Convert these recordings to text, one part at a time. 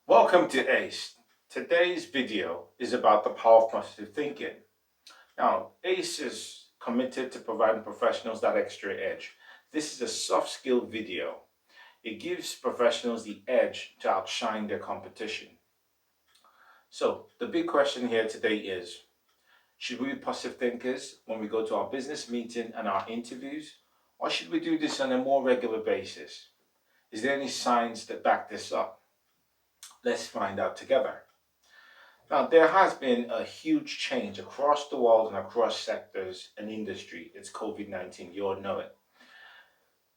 Welcome to ACE. Today's video is about the power of positive thinking. Now, ACE is committed to providing professionals that extra edge. This is a soft skill video. It gives professionals the edge to outshine their competition. So, the big question here today is, should we be positive thinkers when we go to our business meeting and our interviews? Or should we do this on a more regular basis? Is there any science that back this up? Let's find out together. Now, there has been a huge change across the world and across sectors and industry. It's COVID 19, you all know it.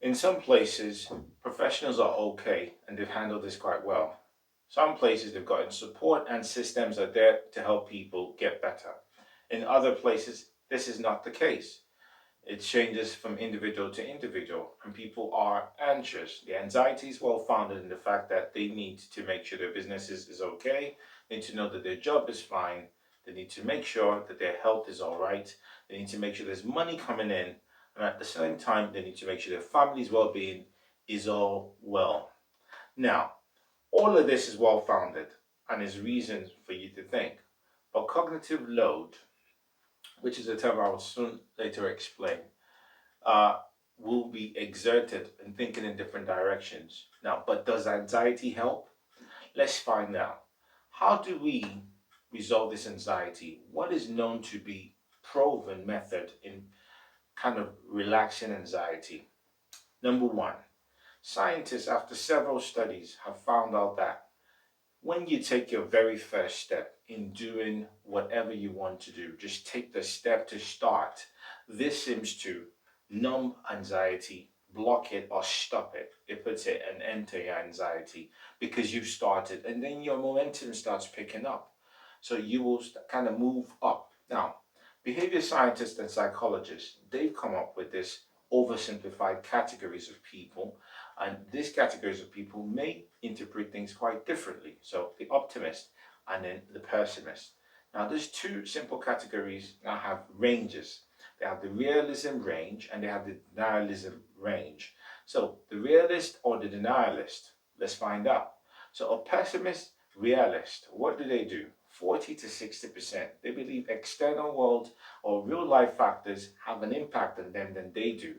In some places, professionals are okay and they've handled this quite well. Some places, they've gotten support and systems are there to help people get better. In other places, this is not the case. It changes from individual to individual, and people are anxious. The anxiety is well founded in the fact that they need to make sure their business is okay, they need to know that their job is fine, they need to make sure that their health is all right, they need to make sure there's money coming in, and at the same time, they need to make sure their family's well being is all well. Now, all of this is well founded and is reasons for you to think. But cognitive load, which is a term I will soon later explain, uh, will be exerted in thinking in different directions. Now, but does anxiety help? Let's find out. How do we resolve this anxiety? What is known to be proven method in kind of relaxing anxiety? Number one, scientists, after several studies, have found out that when you take your very first step in doing whatever you want to do, just take the step to start. This seems to numb anxiety, block it, or stop it. It puts an end to your anxiety because you've started, and then your momentum starts picking up. So you will kind of move up. Now, behavior scientists and psychologists, they've come up with this oversimplified categories of people, and these categories of people may interpret things quite differently. So the optimist and then the pessimist. Now, there's two simple categories that have ranges. They have the realism range and they have the denialism range. So the realist or the denialist, let's find out. So a pessimist, realist, what do? 40 to 60%. They believe external world or real life factors have an impact on them than they do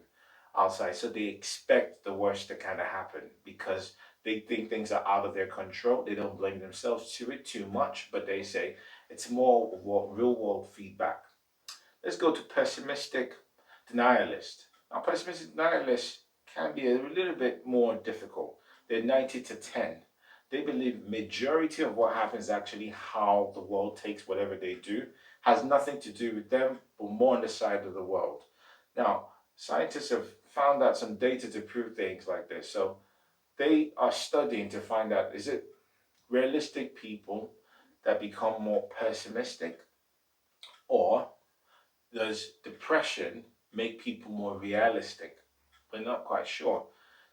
outside. So they expect the worst to kind of happen because they think things are out of their control. They don't blame themselves to it too much, but they say it's more real world feedback. Let's go to pessimistic denialist. Now, pessimistic denialists can be a little bit more difficult. They're 90 to 10. They believe majority of what happens is actually how the world takes whatever they do has nothing to do with them, but more on the side of the world. Now, scientists have found out some data to prove things like this. So they are studying to find out, is it realistic people that become more pessimistic, or does depression make people more realistic? We're not quite sure.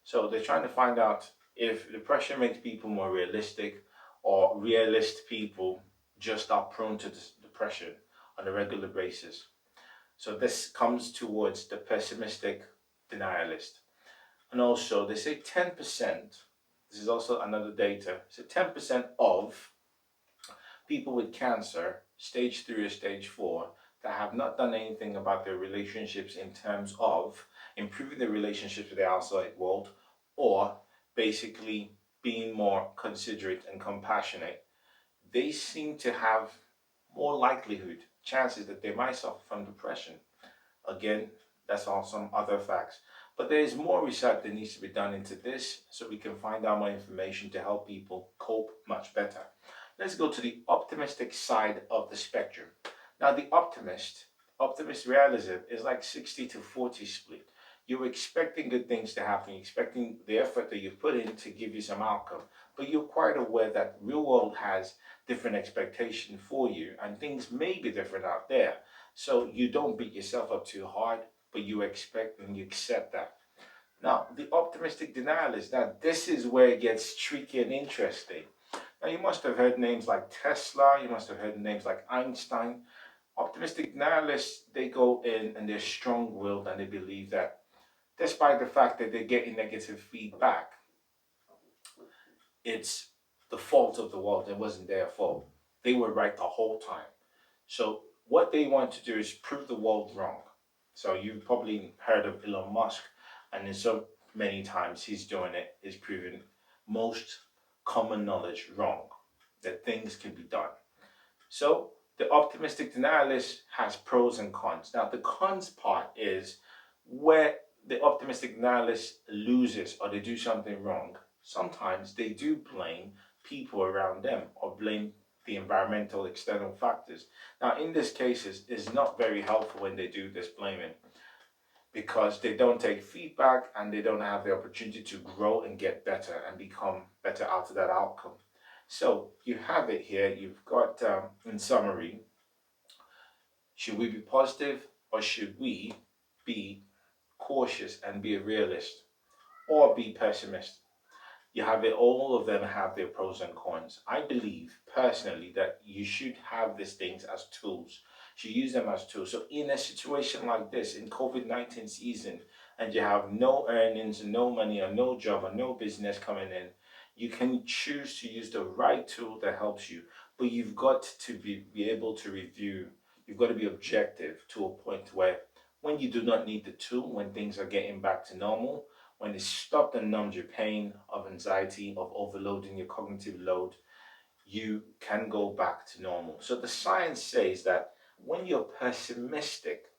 So they're trying to find out if depression makes people more realistic or realist people just are prone to depression on a regular basis. So this comes towards the pessimistic denialist. And also they say 10%, this is also another data, so 10% of people with cancer, stage 3 or stage 4, that have not done anything about their relationships in terms of improving their relationships with the outside world or basically being more considerate and compassionate, they seem to have more likelihood, chances that they might suffer from depression. Again, that's all some other facts. But there is more research that needs to be done into this so we can find out more information to help people cope much better. Let's go to the optimistic side of the spectrum. Now, the optimist realism is like 60 to 40 split. You're expecting good things to happen, you're expecting the effort that you've put in to give you some outcome, but you're quite aware that real world has different expectation for you and things may be different out there. So you don't beat yourself up too hard, but you expect and you accept that. Now, the optimistic denial is that this is where it gets tricky and interesting. Now, you must have heard names like Tesla, you must have heard names like Einstein. Optimistic denialists, they go in and they're strong willed and they believe that despite the fact that they're getting negative feedback, it's the fault of the world. It wasn't their fault. They were right the whole time. So what they want to do is prove the world wrong. So you've probably heard of Elon Musk, and in so many times he's doing it, is proving most common knowledge wrong, that things can be done. So the optimistic denialist has pros and cons. Now the cons part is where the optimistic denialist loses or they do something wrong. Sometimes they do blame people around them or blame the environmental external factors. Now in these cases, it's not very helpful when they do this blaming because they don't take feedback and they don't have the opportunity to grow and get better and become better out of that outcome. So you have it here. You've got, in summary, should we be positive or should we be cautious and be a realist or be pessimist? You have it, all of them have their pros and cons. I believe personally that you should have these things as tools. You should use them as tools. So in a situation like this, in COVID-19 season, and you have no earnings, no money, or no job, or no business coming in, you can choose to use the right tool that helps you. But you've got to be able to review. You've got to be objective to a point where when you do not need the tool, when things are getting back to normal, when it stopped and numbed your pain of anxiety, of overloading your cognitive load, you can go back to normal. So the science says that when you're pessimistic,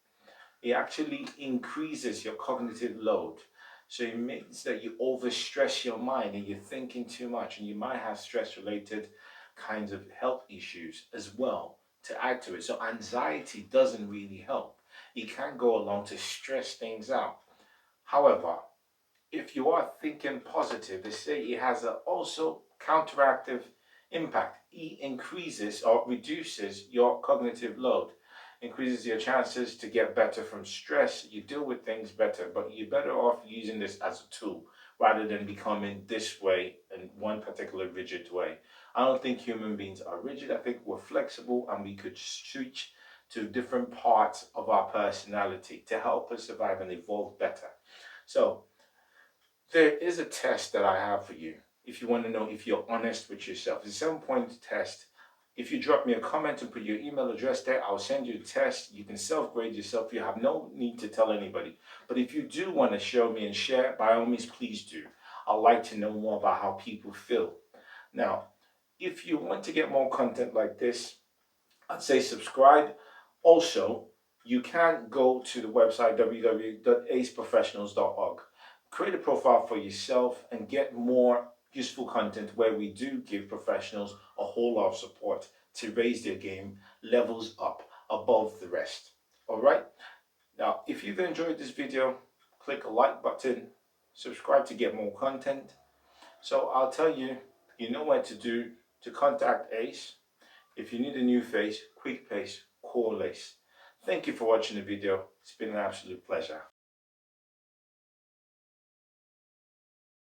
it actually increases your cognitive load. So it means that you overstress your mind and you're thinking too much, and you might have stress related kinds of health issues as well to add to it. So anxiety doesn't really help. It can go along to stress things out. However, if you are thinking positive, they say it has a also counteractive impact. It increases or reduces your cognitive load, increases your chances to get better from stress. You deal with things better, but you're better off using this as a tool rather than becoming this way in one particular rigid way. I don't think human beings are rigid. I think we're flexible and we could switch to different parts of our personality to help us survive and evolve better. So there is a test that I have for you if you want to know if you're honest with yourself. It's a 7 point test. If you drop me a comment and put your email address there, I'll send you a test. You can self-grade yourself. You have no need to tell anybody. But if you do want to show me and share, by all means, please do. I'd like to know more about how people feel. Now, if you want to get more content like this, I'd say subscribe. Also, you can go to the website www.aceprofessionals.org. Create a profile for yourself and get more useful content where we do give professionals a whole lot of support to raise their game levels up above the rest. All right. Now, if you've enjoyed this video, click a like button, subscribe to get more content. So I'll tell you, you know what to do to contact Ace. If you need a new face, quick pace, call Ace. Thank you for watching the video. It's been an absolute pleasure.